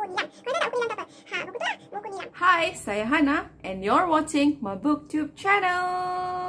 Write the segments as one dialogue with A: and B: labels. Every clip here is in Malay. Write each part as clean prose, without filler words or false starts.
A: nilam. Korang tahu buku nilam tu apa? Ha, buku tu lah, buku nilam.
B: Hi, saya Hana and you're watching my BookTube channel.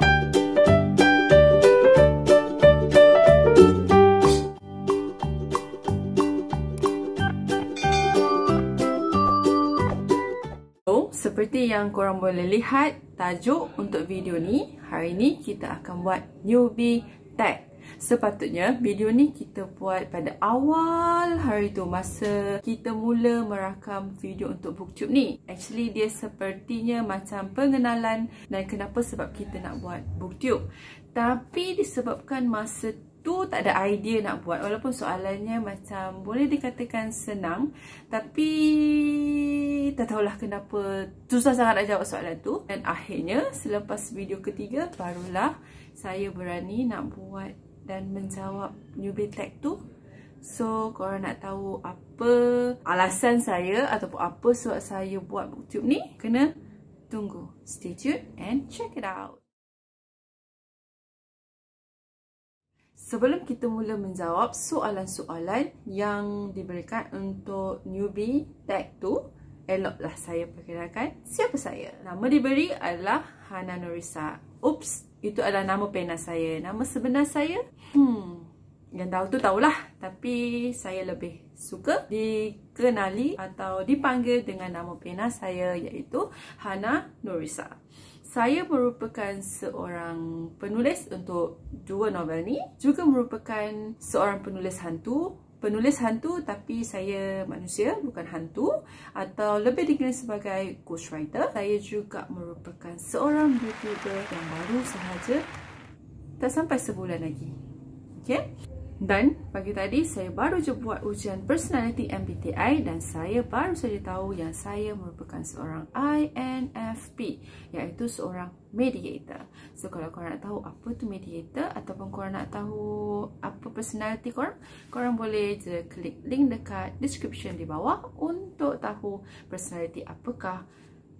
B: So, seperti yang korang boleh lihat, tajuk untuk video ni, hari ni kita akan buat newbie tag. Sepatutnya video ni kita buat pada awal hari tu, masa kita mula merakam video untuk BookTube ni. Actually dia sepertinya macam pengenalan dan kenapa sebab kita nak buat BookTube. Tapi disebabkan masa tu tak ada idea nak buat, walaupun soalannya macam boleh dikatakan senang, tapi tak tahulah kenapa susah sangat nak jawab soalan tu. Dan akhirnya selepas video ketiga barulah saya berani nak buat dan menjawab newbie tag tu. So korang nak tahu apa alasan saya ataupun apa sebab saya buat BookTube ni, kena tunggu, stay tuned and check it out. Sebelum kita mula menjawab soalan-soalan yang diberikan untuk newbie tag tu, eloklah saya perkenalkan siapa saya. Nama diberi adalah Hana Nurisa. Oops, itu adalah nama pena saya. Nama sebenar saya, yang tahu tu tahulah. Tapi saya lebih suka dikenali atau dipanggil dengan nama pena saya, iaitu Hana Nurisa. Saya merupakan seorang penulis untuk dua novel ni. Juga merupakan seorang penulis hantu. Penulis hantu tapi saya manusia, bukan hantu. Atau lebih dikenali sebagai ghostwriter. Saya juga merupakan seorang YouTuber yang baru sahaja, tak sampai sebulan lagi. Okay? Dan pagi tadi saya baru je buat ujian personality MBTI dan saya baru saja tahu yang saya merupakan seorang INFP, iaitu seorang mediator. So kalau korang nak tahu apa tu mediator ataupun korang nak tahu apa personality korang, korang boleh je klik link dekat description di bawah untuk tahu personality apakah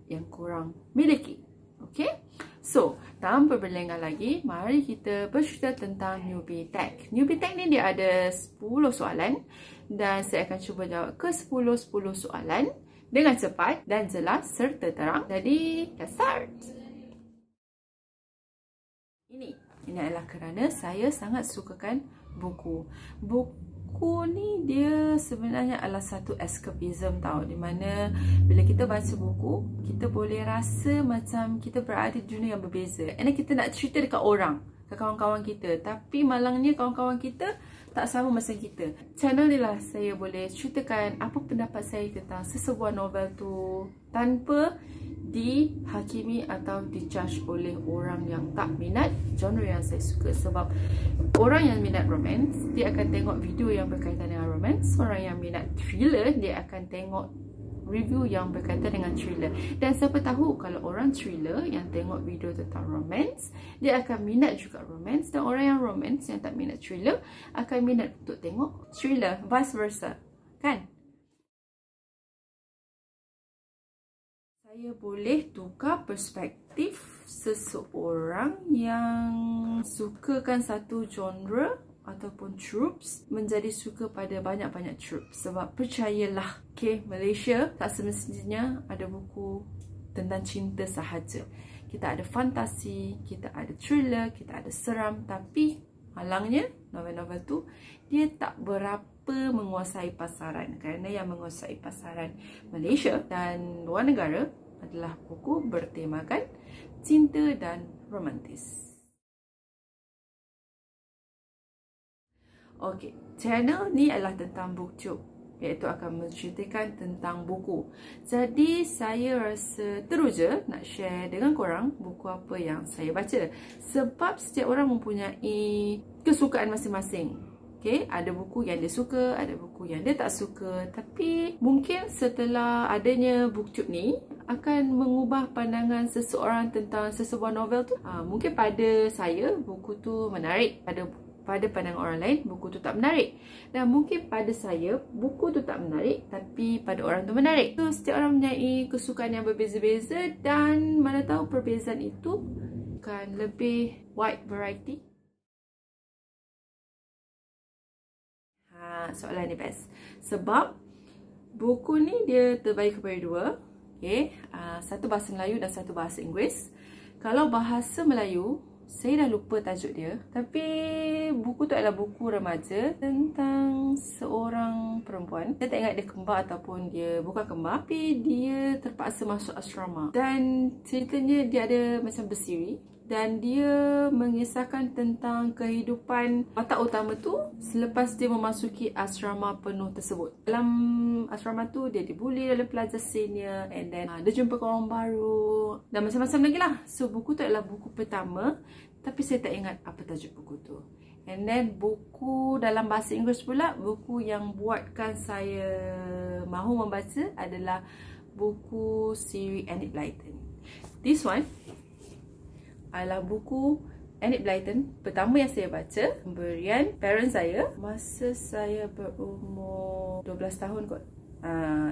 B: yang korang miliki. Okay? So, tanpa berlengah lagi, mari kita bercerita tentang newbie tag. Newbie tag ni dia ada 10 soalan dan saya akan cuba jawab ke 10 soalan dengan cepat dan jelas serta terang. Jadi, let's start. Ini adalah kerana saya sangat sukakan buku. Buku ni dia sebenarnya adalah satu escapism tau, di mana bila kita baca buku, kita boleh rasa macam kita berada di dunia yang berbeza. And then kita nak cerita dekat orang, ke kawan-kawan kita, tapi malangnya kawan-kawan kita tak sama macam kita. Channel ni lah saya boleh ceritakan apa pendapat saya tentang sesebuah novel tu tanpa dihakimi atau dijudge oleh orang yang tak minat genre yang saya suka. Sebab orang yang minat romance, dia akan tengok video yang berkaitan dengan romance. Orang yang minat thriller, dia akan tengok review yang berkaitan dengan thriller. Dan siapa tahu kalau orang thriller yang tengok video tentang romance, dia akan minat juga romance. Dan orang yang romance yang tak minat thriller akan minat untuk tengok thriller, vice versa, kan? Saya boleh tukar perspektif seseorang yang sukakan satu genre ataupun tropes menjadi suka pada banyak-banyak tropes. Sebab percayalah, okay, Malaysia tak semestinya ada buku tentang cinta sahaja. Kita ada fantasi, kita ada thriller, kita ada seram. Tapi malangnya novel-novel tu dia tak berapa menguasai pasaran. Kerana yang menguasai pasaran Malaysia dan luar negara adalah buku bertemakan cinta dan romantis. Okey, channel ni adalah tentang BookTube, iaitu akan menceritakan tentang buku. Jadi saya rasa teruja nak share dengan korang buku apa yang saya baca. Sebab setiap orang mempunyai kesukaan masing-masing. Okay, ada buku yang dia suka, ada buku yang dia tak suka. Tapi mungkin setelah adanya BookTube ni akan mengubah pandangan seseorang tentang sesebuah novel tu. Mungkin pada saya buku tu menarik, pada pandangan orang lain buku tu tak menarik. Dan mungkin pada saya buku tu tak menarik, tapi pada orang tu menarik. So setiap orang mempunyai kesukaan yang berbeza-beza dan mana tahu perbezaan itu akan lebih wide variety. Soalan ni best. Sebab Buku ni dia terbagi kepada dua. Okay. Satu bahasa Melayu dan satu bahasa Inggeris. Kalau bahasa Melayu, saya dah lupa tajuk dia. Tapi buku tu adalah buku remaja tentang seorang perempuan. Saya tak ingat dia kembar ataupun dia bukan kembar. Tapi dia terpaksa masuk asrama. Dan ceritanya dia ada macam bersiri. Dan dia mengisahkan tentang kehidupan watak utama tu selepas dia memasuki asrama penuh tersebut. Dalam asrama tu dia dibuli oleh pelajar senior, and then dia jumpa kawan baru dan macam-macam lagi lah. So buku tu adalah buku pertama, tapi saya tak ingat apa tajuk buku tu. And then buku dalam bahasa Inggeris pula, buku yang buatkan saya mahu membaca adalah buku siri Enid Blyton. This one adalah buku Enid Blyton pertama yang saya baca, pemberian parent saya masa saya berumur 12 tahun kot.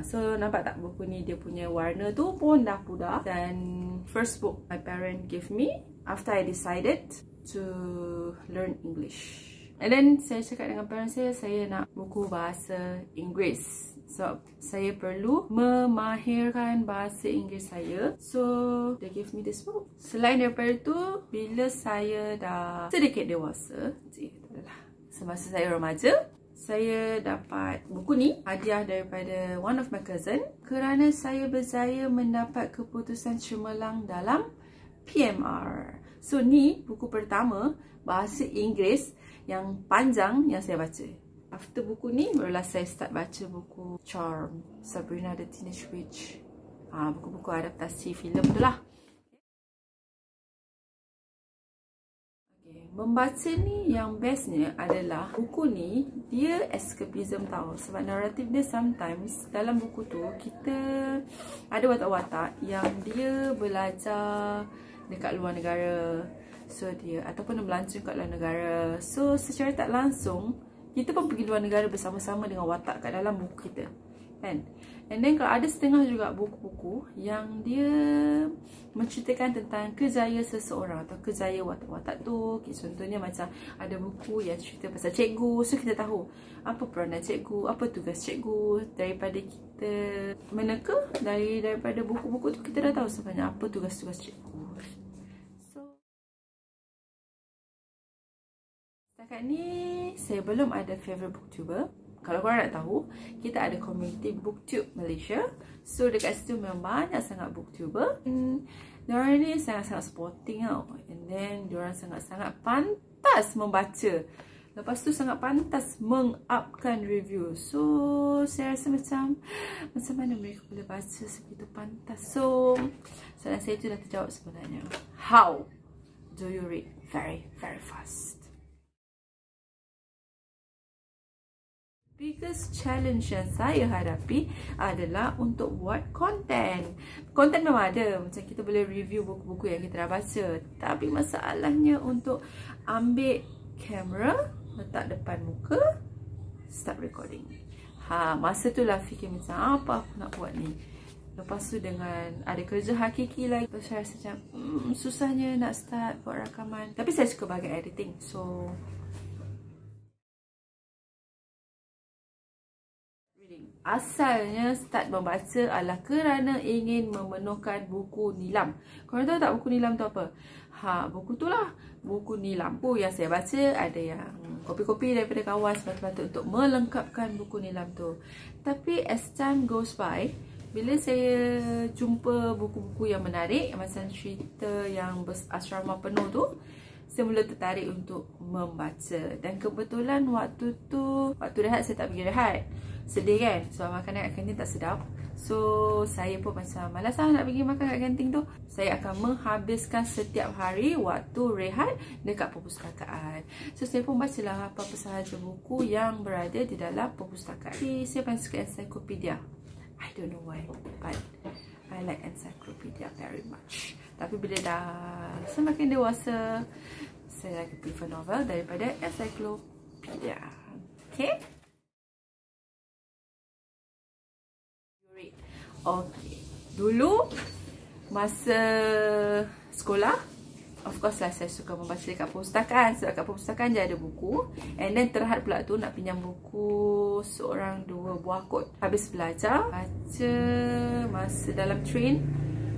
B: So nampak tak buku ni, dia punya warna tu pun dah pudar. Dan first book my parent gave me after I decided to learn English. And then saya cakap dengan parent saya nak buku bahasa Inggeris. So, saya perlu memahirkan bahasa Inggeris saya. So, they give me this book. Selain daripada tu, bila saya dah sedikit dewasa, semasa saya remaja, saya dapat buku ni hadiah daripada one of my cousin kerana saya berjaya mendapat keputusan cemerlang dalam PMR. So, ni buku pertama bahasa Inggeris yang panjang yang saya baca. After buku ni, barulah saya start baca buku Charm, Sabrina the Teenage Witch. Buku-buku adaptasi filem tu lah. Okay. Membaca ni yang bestnya adalah buku ni, dia escapism tau. Sebab naratif dia sometimes dalam buku tu, kita ada watak-watak yang dia belajar dekat luar negara. So dia, ataupun melancong kat luar negara. So secara tak langsung, kita pun pergi luar negara bersama-sama dengan watak kat dalam buku kita, kan? And then kalau ada setengah juga buku-buku yang dia menceritakan tentang kejayaan seseorang atau kejayaan watak-watak tu. Contohnya macam ada buku yang cerita pasal cikgu. So kita tahu apa peranan cikgu, apa tugas cikgu. Daripada kita meneka daripada buku-buku tu, kita dah tahu sebenarnya apa tugas-tugas cikgu. Setakat ni, saya belum ada favourite booktuber. Kalau korang nak tahu, kita ada community Booktube Malaysia. So, dekat situ memang banyak sangat booktuber. Diorang ni sangat-sangat sporting tau. And then, diorang sangat-sangat pantas membaca. Lepas tu, sangat pantas meng-upkan review. So, saya rasa macam mana mereka boleh baca segitu pantas. So, soalan saya tu dah terjawab sebenarnya. How do you read very, very fast? Biggest challenge yang saya hadapi adalah untuk buat konten. Konten memang ada, macam kita boleh review buku-buku yang kita dah baca. Tapi masalahnya untuk ambil kamera, letak depan muka, start recording. Masa tu lah fikir macam apa aku nak buat ni. Lepas tu dengan ada kerja hakiki lagi, saya rasa macam susahnya nak start buat rakaman. Tapi saya suka bahagian editing. So asalnya start membaca adalah kerana ingin memenuhkan buku nilam. Korang tahu tak buku nilam tu apa? Buku tu lah. Buku nilam. Buku yang saya baca ada yang kopi-kopi daripada kawan semata-mata untuk melengkapkan buku nilam tu. Tapi as time goes by, bila saya jumpa buku-buku yang menarik, macam cerita yang berasrama penuh tu, saya mula tertarik untuk membaca. Dan kebetulan waktu rehat saya tak pergi rehat. Sedih kan? Sebab makanan kat kantin tak sedap. So saya pun macam malas nak pergi makan kat kantin tu. Saya akan menghabiskan setiap hari waktu rehat dekat perpustakaan. So saya pun bacalah apa-apa sahaja buku yang berada di dalam perpustakaan. Jadi saya paling suka encyclopedia. I don't know why, but I like encyclopedia very much. Tapi bila dah semakin dewasa, saya lagi prefer novel daripada encyclopedia. Okay? Okay. Dulu, masa sekolah, of course lah saya suka membaca dekat perpustakaan. Sebab kat perpustakaan dia ada buku. And then terhad pula tu nak pinjam buku seorang 2 buah kot. Habis belajar, baca masa dalam train,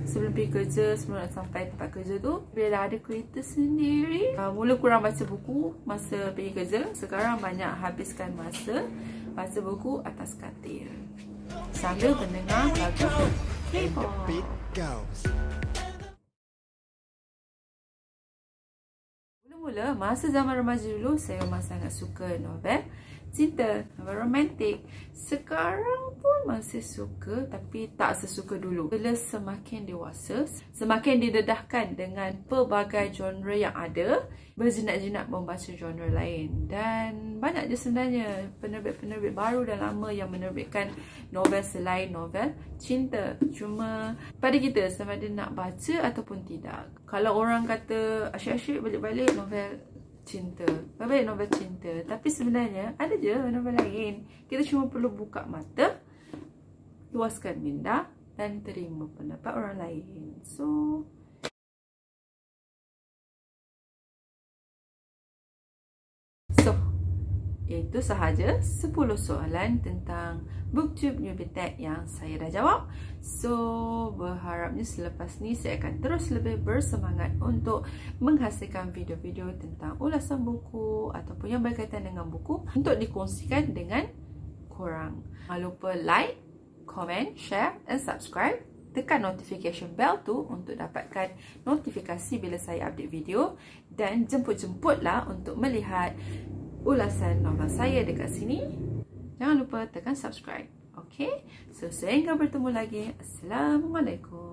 B: sebelum pergi kerja, sebelum nak sampai tempat kerja tu. Bila dah ada kereta sendiri, mula kurang baca buku masa pergi kerja. Sekarang banyak habiskan masa baca buku atas katil sambil mendengar lagu K-pop. Mula-mula masa zaman remaja dulu, saya memang sangat suka novel cinta, novel romantik. Sekarang pun masih suka, tapi tak sesuka dulu. Bila semakin dewasa, semakin didedahkan dengan pelbagai genre yang ada, berjinak-jinak membaca genre lain. Dan banyak je sebenarnya penerbit-penerbit baru dan lama yang menerbitkan novel selain novel cinta. Cuma pada kita sama ada nak baca ataupun tidak. Kalau orang kata asyik-asyik balik-balik novel cinta, balik novel cinta, tapi sebenarnya ada je novel lain. Kita cuma perlu buka mata, luaskan minda dan terima pendapat orang lain. So itu sahaja 10 soalan tentang BookTube Newbie Tech yang saya dah jawab. So, berharapnya selepas ni saya akan terus lebih bersemangat untuk menghasilkan video-video tentang ulasan buku ataupun yang berkaitan dengan buku untuk dikongsikan dengan korang. Jangan lupa like, komen, share dan subscribe. Tekan notification bell tu untuk dapatkan notifikasi bila saya update video. Dan jemput-jemputlah untuk melihat ulasan novel saya dekat sini. Jangan lupa tekan subscribe. Okay? So, sehingga bertemu lagi. Assalamualaikum.